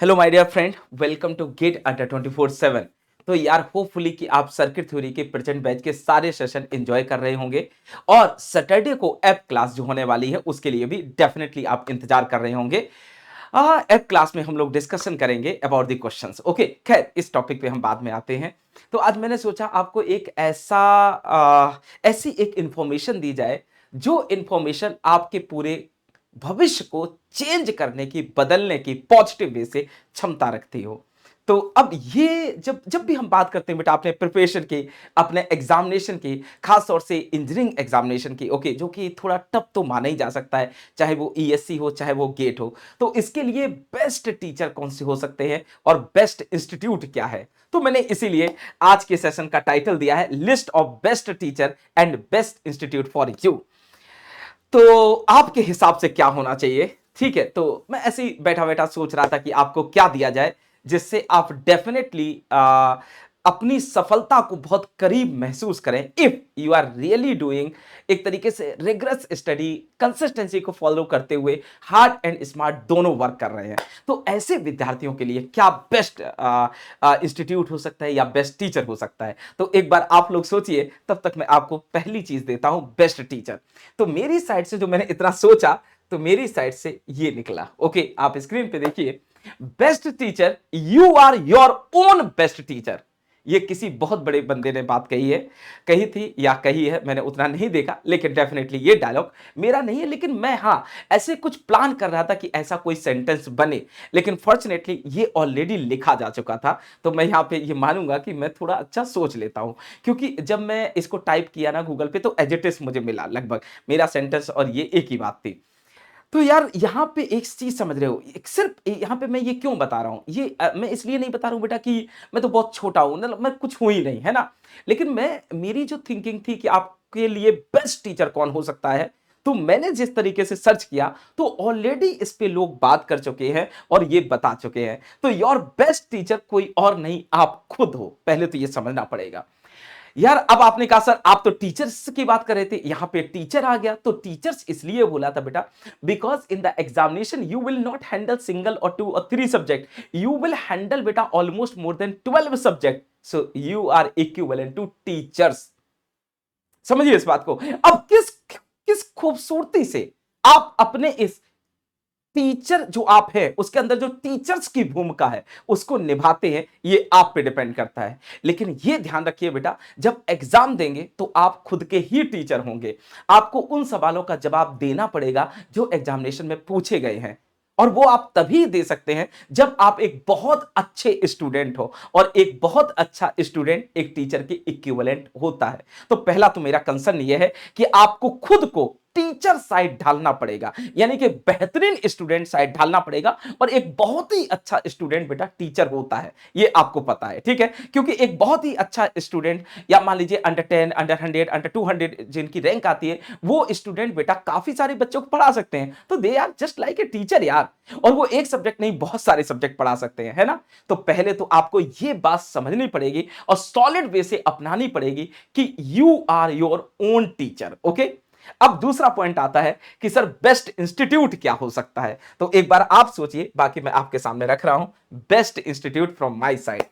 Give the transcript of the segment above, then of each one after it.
Hello my dear friend, welcome to GATE Adda 24/7। तो यार hopefully कि आप सर्किट थ्योरी के प्रेजेंट बैच के सारे सेशन एंजॉय कर रहे होंगे और सैटरडे को ऐप क्लास जो होने वाली है उसके लिए भी डेफिनेटली आप इंतजार कर रहे होंगे। ऐप क्लास में हम लोग डिस्कशन करेंगे अबाउट द क्वेश्चंस। ओके, खैर इस टॉपिक पे हम बाद में आते हैं। तो आज मैंने सोचा आपको एक ऐसी एक इंफॉर्मेशन दी जाए जो इंफॉर्मेशन आपके पूरे भविष्य को चेंज करने की, बदलने की पॉजिटिव वे से क्षमता रखती हो। तो अब ये जब जब भी हम बात करते हैं बेटा अपने प्रिपरेशन की, अपने एग्जामिनेशन की, खास तौर से इंजीनियरिंग एग्जामिनेशन की, ओके, जो कि थोड़ा टफ तो माना ही जा सकता है, चाहे वो ईएससी हो चाहे वो गेट हो। तो इसके लिए बेस्ट टीचर कौन से हो सकते हैं और बेस्ट इंस्टीट्यूट क्या है, तो मैंने इसीलिए आज के सेशन का टाइटल दिया है list of best teacher and best institute for you. तो आपके हिसाब से क्या होना चाहिए? ठीक है, तो मैं ऐसे ही बैठा बैठा सोच रहा था कि आपको क्या दिया जाए जिससे आप डेफिनेटली अपनी सफलता को बहुत करीब महसूस करें if you are really doing एक तरीके से रिगरस स्टडी, कंसिस्टेंसी को फॉलो करते हुए हार्ड एंड स्मार्ट दोनों वर्क कर रहे हैं। तो ऐसे विद्यार्थियों के लिए क्या बेस्ट इंस्टीट्यूट हो सकता है या बेस्ट टीचर हो सकता है? तो एक बार आप लोग सोचिए, तब तक मैं आपको पहली चीज देता हूं, बेस्ट टीचर। तो मेरी साइड से जो मैंने इतना सोचा, तो मेरी साइड से ये निकला। ओके, आप स्क्रीन पे देखिए, best teacher, you are your own best teacher. ये किसी बहुत बड़े बंदे ने बात कही है, कही थी या कही है, मैंने उतना नहीं देखा, लेकिन डेफिनेटली ये डायलॉग मेरा नहीं है, लेकिन मैं हाँ ऐसे कुछ प्लान कर रहा था कि ऐसा कोई सेंटेंस बने, लेकिन फॉर्चुनेटली ये ऑलरेडी लिखा जा चुका था। तो मैं यहाँ पे ये मानूंगा कि मैं थोड़ा अच्छा सोच लेता हूँ, क्योंकि जब मैं इसको टाइप किया ना गूगल पे तो एज इट इज मुझे मिला लगभग मेरा सेंटेंस और ये एक ही बात थी। तो यार यहाँ पे एक चीज समझ रहे हो, एक सिर्फ यहाँ पे मैं ये क्यों बता रहा हूँ, ये मैं इसलिए नहीं बता रहा हूँ बेटा कि मैं तो बहुत छोटा हूँ, मतलब मैं कुछ हूं ही नहीं, है ना। लेकिन मैं, मेरी जो थिंकिंग थी कि आपके लिए बेस्ट टीचर कौन हो सकता है, तो मैंने जिस तरीके से सर्च किया तो ऑलरेडी इस पे लोग बात कर चुके हैं और ये बता चुके हैं। तो योर बेस्ट टीचर कोई और नहीं, आप खुद हो, पहले तो ये समझना पड़ेगा। यार अब आपने कहा सर आप तो टीचर्स की बात कर रहे थे, यहां पे टीचर आ गया। तो टीचर्स इसलिए बोला था बेटा because in the examination you will not handle single और टू और three subject, you will handle बेटा almost more than 12 subject. So you are equivalent to teachers. समझिए इस बात को। अब किस किस खूबसूरती से आप अपने इस टीचर जो आप है उसके अंदर जो टीचर्स की भूमिका है उसको निभाते हैं, ये आप पे डिपेंड करता है। लेकिन ये ध्यान रखिए बेटा, जब एग्जाम देंगे तो आप खुद के ही टीचर होंगे। आपको उन सवालों का जवाब देना पड़ेगा जो एग्जामिनेशन में पूछे गए हैं, और वो आप तभी दे सकते हैं जब आप एक बहुत अच्छे स्टूडेंट हो, और एक बहुत अच्छा स्टूडेंट एक टीचर के इक्विवेलेंट होता है। तो पहला तो मेरा कंसर्न ये है कि आपको खुद को टीचर साइड ढालना पड़ेगा, यानी कि बेहतरीन स्टूडेंट साइड ढालना पड़ेगा। और एक बहुत ही अच्छा स्टूडेंट बेटा टीचर होता है, ये आपको पता है, ठीक है। क्योंकि एक बहुत ही अच्छा स्टूडेंट, या मान लीजिए अंडर 10, अंडर 100, अंडर 200 जिनकी रैंक आती है, वो स्टूडेंट बेटा काफी सारे बच्चों को पढ़ा सकते हैं। तो they are just like a teacher यार। और वो एक सब्जेक्ट नहीं, बहुत सारे सब्जेक्ट पढ़ा सकते हैं, है ना। तो पहले तो आपको ये बात समझनी पड़ेगी और सॉलिड वे से अपनानी पड़ेगी कि you are your own teacher. Okay, अब दूसरा पॉइंट आता है कि सर बेस्ट इंस्टीट्यूट क्या हो सकता है। तो एक बार आप सोचिए, बाकी मैं आपके सामने रख रहा हूं best institute from my side.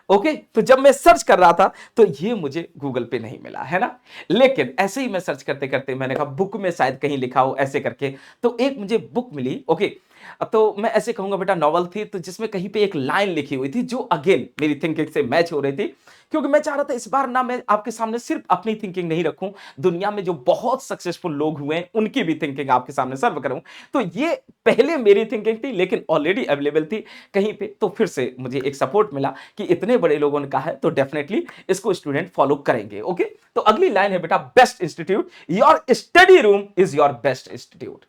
Okay, तो जब मैं सर्च कर रहा था तो ये मुझे गूगल पे नहीं मिला, है ना। लेकिन ऐसे ही मैं सर्च करते करते मैंने कहा बुक में शायद कहीं लिखा हो, ऐसे करके तो एक मुझे बुक मिली। ओके, तो मैं ऐसे कहूंगा बेटा नॉवल थी, तो जिसमें कहीं पे एक लाइन लिखी हुई थी जो अगेन मेरी थिंकिंग से मैच हो रही थी। क्योंकि मैं चाह रहा था इस बार ना मैं आपके सामने सिर्फ अपनी थिंकिंग नहीं रखूं, दुनिया में जो बहुत सक्सेसफुल लोग हुए हैं उनकी भी थिंकिंग आपके सामने सर्व करूं। तो ये पहले मेरी थिंकिंग थी लेकिन ऑलरेडी अवेलेबल थी कहीं पे, तो फिर से मुझे एक सपोर्ट मिला कि इतने बड़े लोगों ने कहा है तो डेफिनेटली इसको स्टूडेंट फॉलो करेंगे। ओके, तो अगली लाइन है बेटा best institute, your study room is your best institute.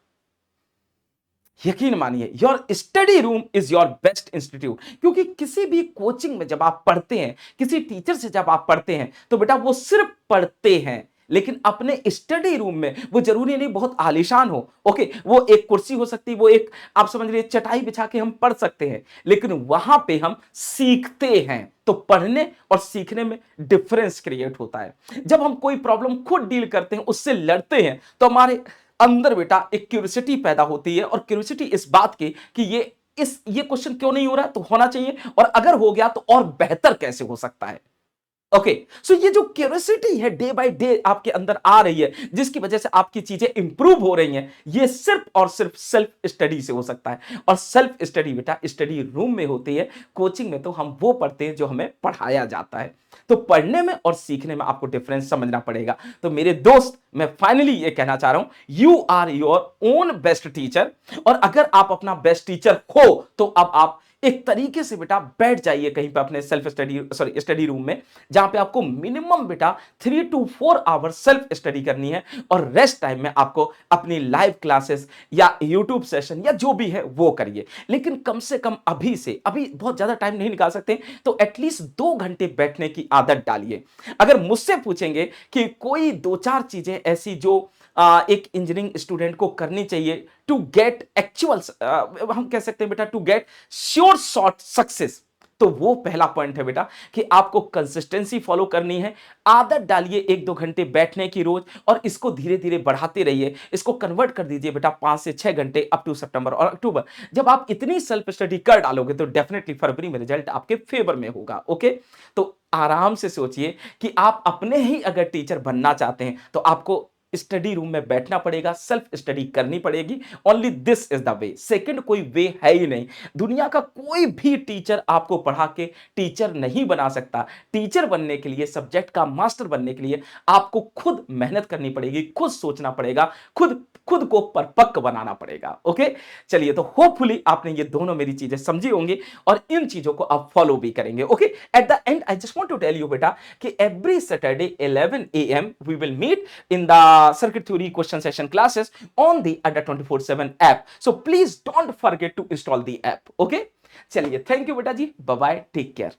यकीन मानिए, your study room is your best institute. क्योंकि किसी भी कोचिंग में जब आप पढ़ते हैं, किसी टीचर से जब आप पढ़ते हैं, तो बेटा वो सिर्फ पढ़ते हैं, लेकिन अपने स्टडी रूम में वो जरूरी नहीं बहुत आलीशान हो। ओके, वो एक कुर्सी हो सकती है, वो एक आप समझ लीजिए चटाई बिछा के हम पढ़ सकते हैं, लेकिन वहां पे हम सीखते हैं। तो पढ़ने और सीखने में डिफरेंस क्रिएट होता है। जब हम कोई प्रॉब्लम खुद डील करते हैं, उससे लड़ते हैं, तो हमारे अंदर बेटा एक क्यूरियोसिटी पैदा होती है, और क्यूरियोसिटी इस बात की कि ये इस ये क्वेश्चन क्यों नहीं हो रहा है, तो होना चाहिए, और अगर हो गया तो और बेहतर कैसे हो सकता है। ओके, सो ये जो क्यूरियोसिटी है डे बाय डे आपके अंदर आ रही है, जिसकी वजह से आपकी चीजें इंप्रूव हो रही हैं, ये सिर्फ और सिर्फ सेल्फ स्टडी से हो सकता है। और सेल्फ स्टडी बेटा स्टडी रूम में होती है, कोचिंग में तो हम वो पढ़ते हैं जो हमें पढ़ाया जाता है। तो पढ़ने में और सीखने में आपको डिफरेंस समझना पड़ेगा। तो मेरे दोस्त, मैं फाइनली ये कहना चाह रहा हूं, you are your own best teacher. और अगर आप अपना बेस्ट टीचर हो तो अब आप एक तरीके से बेटा बैठ जाइए कहीं पे अपने सेल्फ स्टडी रूम में, जहां पे आपको मिनिमम बेटा 3 to 4 आवर सेल्फ स्टडी करनी है, और रेस्ट टाइम में आपको अपनी लाइव क्लासेस या यूट्यूब सेशन या जो भी है वो करिए। लेकिन कम से कम अभी बहुत ज्यादा टाइम नहीं निकाल सकते, तो एटलीस्ट 2 घंटे बैठने की आदत डालिए। अगर मुझसे पूछेंगे कि कोई 2-4 चीजें ऐसी जो एक इंजीनियरिंग स्टूडेंट को करनी चाहिए टू गेट एक्चुअल, हम कह सकते हैं बेटा to get sure short success, तो वो पहला पॉइंट है बेटा कि आपको कंसिस्टेंसी फॉलो करनी है। आदत डालिए 1-2 घंटे बैठने की रोज, और इसको धीरे धीरे बढ़ाते रहिए। इसको कन्वर्ट कर दीजिए बेटा 5 से 6 घंटे अप टू सितंबर और अक्टूबर। जब आप इतनी सेल्फ स्टडी कर डालोगे तो डेफिनेटली फरवरी में रिजल्ट आपके फेवर में होगा। ओके, तो आराम से सोचिए कि आप अपने ही अगर टीचर बनना चाहते हैं तो आपको स्टडी रूम में बैठना पड़ेगा, सेल्फ स्टडी करनी पड़ेगी। Only this is the way, second कोई वे है ही नहीं। दुनिया का कोई भी टीचर आपको पढ़ा के टीचर नहीं बना सकता। टीचर बनने के लिए, सब्जेक्ट का मास्टर बनने के लिए आपको खुद मेहनत करनी पड़ेगी, खुद सोचना पड़ेगा, खुद खुद को परिपक्व बनाना पड़ेगा। ओके, चलिए, तो होपफुली आपने ये दोनों मेरी चीजें समझी होंगी और इन चीजों को आप फॉलो भी करेंगे। Okay, at the end I just want to tell you बेटा कि every Saturday 11 AM we will meet in the circuit theory question session classes on the Adda 24/7 app. So please don't forget to install the app. Okay? चलिए, thank you बेटा जी, bye bye, take care.